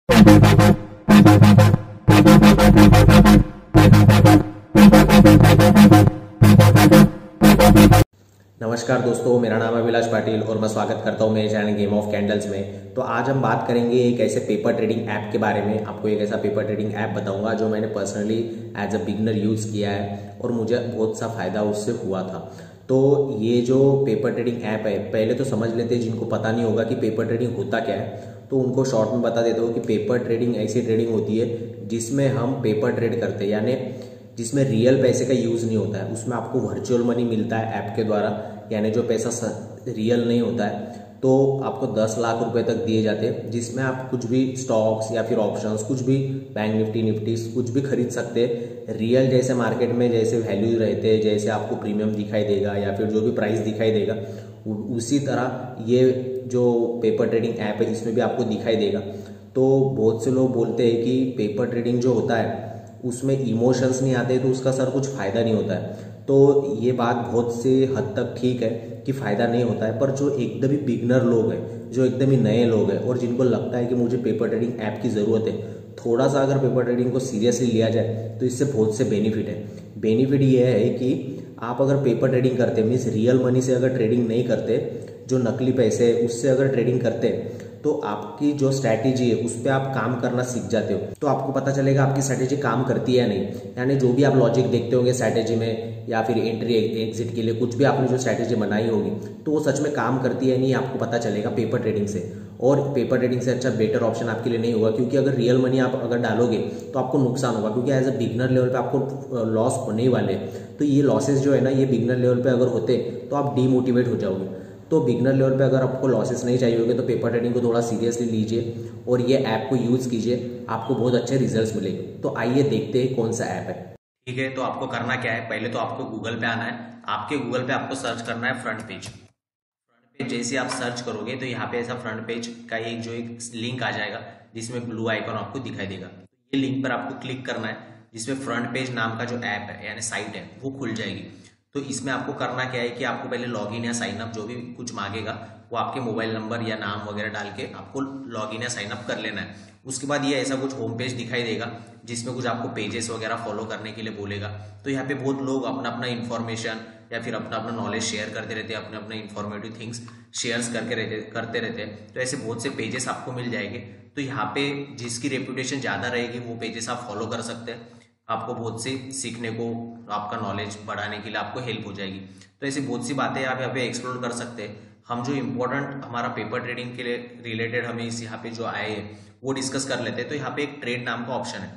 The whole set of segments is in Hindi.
नमस्कार दोस्तों, मेरा नाम है अभिलाष पाटिल और मैं स्वागत करता हूं मेरे चैनल गेम ऑफ कैंडल्स में। तो आज हम बात करेंगे एक ऐसे पेपर ट्रेडिंग ऐप के बारे में। आपको एक ऐसा पेपर ट्रेडिंग ऐप बताऊंगा जो मैंने personally as a beginner use किया है और मुझे बहुत सा फायदा उससे हुआ था। तो ये जो पेपर ट्रेडिंग ऐप है, पहले तो समझ लेते हैं जिनको पता नहीं होगा कि पेपर ट्रेडिंग होता क्या है, तो उनको शॉर्ट में बता देता हूँ कि पेपर ट्रेडिंग ऐसी ट्रेडिंग होती है जिसमें हम पेपर ट्रेड करते हैं, यानी जिसमें रियल पैसे का यूज़ नहीं होता है। उसमें आपको वर्चुअल मनी मिलता है ऐप के द्वारा, यानी जो पैसा रियल नहीं होता है। तो आपको 10 लाख रुपए तक दिए जाते हैं, जिसमें आप कुछ भी स्टॉक्स या फिर ऑप्शंस, कुछ भी बैंक निफ्टी कुछ भी खरीद सकते हैं। रियल जैसे मार्केट में जैसे वैल्यू रहते हैं, जैसे आपको प्रीमियम दिखाई देगा या फिर जो भी प्राइस दिखाई देगा, उसी तरह ये जो पेपर ट्रेडिंग ऐप है इसमें भी आपको दिखाई देगा। तो बहुत से लोग बोलते हैं कि पेपर ट्रेडिंग जो होता है उसमें इमोशंस नहीं आते, तो उसका सर कुछ फायदा नहीं होता है। तो ये बात बहुत से हद तक ठीक है कि फायदा नहीं होता है, पर जो एकदम ही बिगनर लोग हैं, जो एकदम ही नए लोग हैं और जिनको लगता है कि मुझे पेपर ट्रेडिंग ऐप की ज़रूरत है, थोड़ा सा अगर पेपर ट्रेडिंग को सीरियसली लिया जाए तो इससे बहुत से बेनिफिट है। बेनिफिट ये है कि आप अगर पेपर ट्रेडिंग करते मीन्स रियल मनी से अगर ट्रेडिंग नहीं करते, जो नकली पैसे है उससे अगर ट्रेडिंग करते तो आपकी जो स्ट्रैटेजी है उस पर आप काम करना सीख जाते हो। तो आपको पता चलेगा आपकी स्ट्रैटेजी काम करती है या नहीं। यानी जो भी आप लॉजिक देखते होंगे स्ट्रैटेजी में या फिर एंट्री एग्जिट के लिए कुछ भी आपने जो स्ट्रैटेजी बनाई होगी, तो वो सच में काम करती है नहीं, आपको पता चलेगा पेपर ट्रेडिंग से। और पेपर ट्रेडिंग से अच्छा बेटर ऑप्शन आपके लिए नहीं होगा, क्योंकि अगर रियल मनी आप अगर डालोगे तो आपको नुकसान होगा, क्योंकि एज अ बिगनर लेवल पे आपको लॉस होने ही वाले। तो ये लॉसेस जो है ना, ये बिगनर लेवल पे अगर होते तो आप डीमोटिवेट हो जाओगे। तो बिगनर लेवल पे अगर आपको लॉसेस नहीं चाहिए होंगे तो पेपर ट्रेडिंग को थोड़ा सीरियसली लीजिए और ये ऐप को यूज़ कीजिए, आपको बहुत अच्छे रिजल्ट्स मिलेंगे। तो आइए देखते हैं कौन सा ऐप है। ठीक है, तो आपको करना क्या है, पहले तो आपको गूगल पे आना है। आपके गूगल पे आपको सर्च करना है फ्रंट पेज। फ्रंट पेज जैसे आप सर्च करोगे तो यहाँ पे ऐसा फ्रंट पेज का एक लिंक आ जाएगा जिसमें ब्लू आइकॉन आपको दिखाई देगा। ये लिंक पर आपको क्लिक करना है, जिसमें फ्रंट पेज नाम का जो ऐप है यानी साइट है वो खुल जाएगी। तो इसमें आपको करना क्या है कि आपको पहले लॉगिन या साइन अप जो भी कुछ मांगेगा वो आपके मोबाइल नंबर या नाम वगैरह डाल के आपको लॉगिन या साइन अप कर लेना है। उसके बाद ये ऐसा कुछ होम पेज दिखाई देगा जिसमें कुछ आपको पेजेस वगैरह फॉलो करने के लिए बोलेगा। तो यहाँ पे बहुत लोग अपना अपना इन्फॉर्मेशन या फिर अपना अपना नॉलेज शेयर करते रहते हैं, अपने अपने इन्फॉर्मेटिव थिंग्स शेयर्स करते रहते हैं। तो ऐसे बहुत से पेजेस आपको मिल जाएंगे। तो यहाँ पे जिसकी रेपुटेशन ज़्यादा रहेगी वो पेजेस आप फॉलो कर सकते हैं। आपको बहुत से सीखने को, आपका नॉलेज बढ़ाने के लिए आपको हेल्प हो जाएगी। तो ऐसी बहुत सी बातें आप यहाँ पे एक्सप्लोर कर सकते हैं। हम जो इम्पोर्टेंट हमारा पेपर ट्रेडिंग के लिए रिलेटेड हमें इस यहाँ पे जो आए हैं वो डिस्कस कर लेते हैं। तो यहाँ पे एक ट्रेड नाम का ऑप्शन है,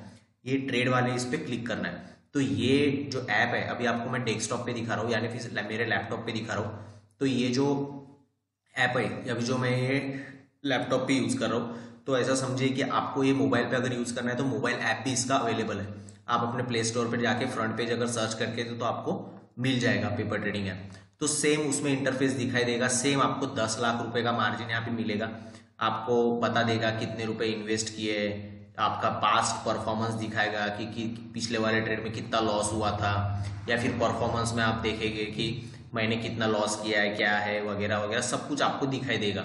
ये ट्रेड वाले इस पर क्लिक करना है। तो ये जो ऐप है अभी आपको मैं डेस्कटॉप पे दिखा रहा हूँ, यानी फिर मेरे लैपटॉप पे दिखा रहा हूँ। तो ये जो ऐप है अभी जो मैं ये लैपटॉप पे यूज कर रहा हूँ, तो ऐसा समझिए कि आपको ये मोबाइल पे अगर यूज करना है तो मोबाइल ऐप भी इसका अवेलेबल है। आप अपने प्ले स्टोर पर जाके फ्रंट पेज अगर सर्च करके तो आपको मिल जाएगा पेपर ट्रेडिंग ऐप। तो सेम उसमें इंटरफेस दिखाई देगा, सेम आपको 10 लाख रुपए का मार्जिन यहाँ पे मिलेगा। आपको बता देगा कितने रुपए इन्वेस्ट किए, आपका पास्ट परफॉर्मेंस दिखाएगा कि पिछले वाले ट्रेड में कितना लॉस हुआ था, या फिर परफॉर्मेंस में आप देखेंगे कि मैंने कितना लॉस किया है, क्या है वगैरह वगैरह सब कुछ आपको दिखाई देगा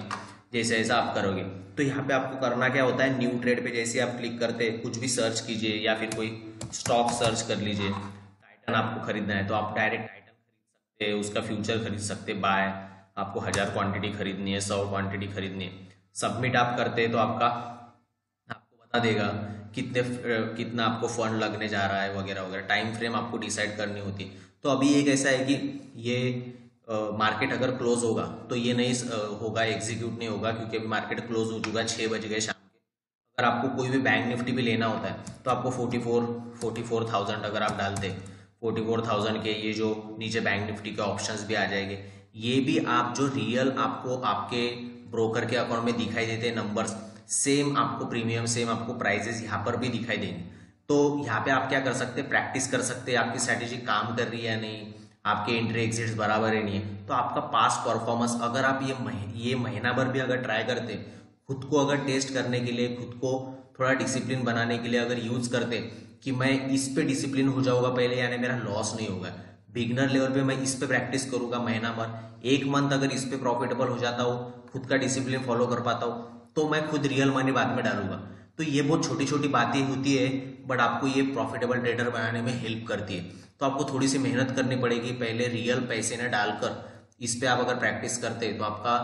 जैसे ऐसा आप करोगे। तो यहाँ पे आपको करना क्या होता है, न्यू ट्रेड पे जैसे आप क्लिक करते हैं कुछ भी सर्च कीजिए या फिर कोई स्टॉक सर्च कर लीजिए। टाइटन आपको खरीदना है तो आप डायरेक्ट टाइटन खरीद सकते हैं, उसका फ्यूचर खरीद सकते हैं बाय। आपको 1000 क्वांटिटी खरीदनी है, 100 क्वांटिटी खरीदनी है, सबमिट आप करते हैं तो आपको बता देगा कितना आपको फंड लगने जा रहा है वगैरह वगैरह। टाइम फ्रेम आपको डिसाइड करनी होती है। तो अभी एक ऐसा है कि ये मार्केट अगर क्लोज होगा तो ये नहीं होगा, एग्जीक्यूट नहीं होगा, क्योंकि अभी मार्केट क्लोज हो चुका है, 6 बज गए शाम के। अगर आपको कोई भी बैंक निफ्टी भी लेना होता है तो आपको 44,000 अगर आप डालते 44,000 के ये जो नीचे बैंक निफ्टी के ऑप्शंस भी आ जाएंगे। ये भी आप जो रियल आपको आपके ब्रोकर के अकाउंट में दिखाई देते हैं नंबर्स, सेम आपको प्रीमियम, सेम आपको प्राइजेस यहाँ पर भी दिखाई देंगे। तो यहाँ पे आप क्या कर सकते हैं, प्रैक्टिस कर सकते हैं आपकी स्ट्रैटेजी काम कर रही है या नहीं, आपके एंट्री एग्जिट्स बराबर है नहीं है। तो आपका पास्ट परफॉर्मेंस अगर आप ये महीना भर भी अगर ट्राई करते, खुद को अगर टेस्ट करने के लिए, खुद को थोड़ा डिसिप्लिन बनाने के लिए अगर यूज करते कि मैं इस पे डिसिप्लिन हो जाऊंगा पहले, यानी मेरा लॉस नहीं होगा, बिगनर लेवल पे मैं इस पे प्रैक्टिस करूंगा महीना भर, 1 मंथ अगर इस पे प्रॉफिटेबल हो जाता हूँ, खुद का डिसिप्लिन फॉलो कर पाता हूँ, तो मैं खुद रियल मनी बाद में डालूंगा। तो ये बहुत छोटी छोटी बातें होती है, बट आपको ये प्रॉफिटेबल ट्रेडर बनाने में हेल्प करती है। तो आपको थोड़ी सी मेहनत करनी पड़ेगी, पहले रियल पैसे न डालकर इस पे आप अगर प्रैक्टिस करते तो आपका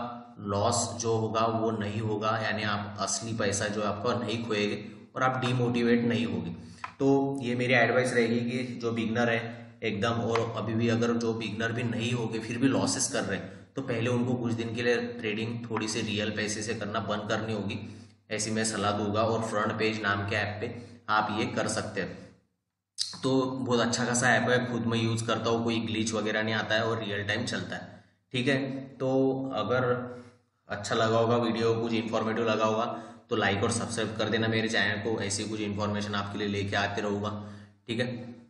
लॉस जो होगा वो नहीं होगा, यानी आप असली पैसा जो आपका नहीं खोएंगे और आप डीमोटिवेट नहीं होगे। तो ये मेरी एडवाइस रहेगी कि जो बिगनर है एकदम, और अभी भी अगर जो बिगनर भी नहीं होगे फिर भी लॉसेस कर रहे हैं, तो पहले उनको कुछ दिन के लिए ट्रेडिंग थोड़ी सी रियल पैसे से करना बंद करनी होगी, ऐसी मैं सलाह दूंगा। और फ्रंट पेज नाम के ऐप पे आप ये कर सकते हैं। तो बहुत अच्छा खासा ऐप है, खुद मैं यूज करता हूँ, कोई ग्लिच वगैरह नहीं आता है और रियल टाइम चलता है। ठीक है, तो अगर अच्छा लगा होगा वीडियो, कुछ इन्फॉर्मेटिव लगा होगा तो लाइक और सब्सक्राइब कर देना मेरे चैनल को, ऐसी कुछ इन्फॉर्मेशन आपके लिए लेके आते रहूँगा। ठीक है,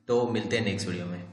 तो मिलते हैं नेक्स्ट वीडियो में।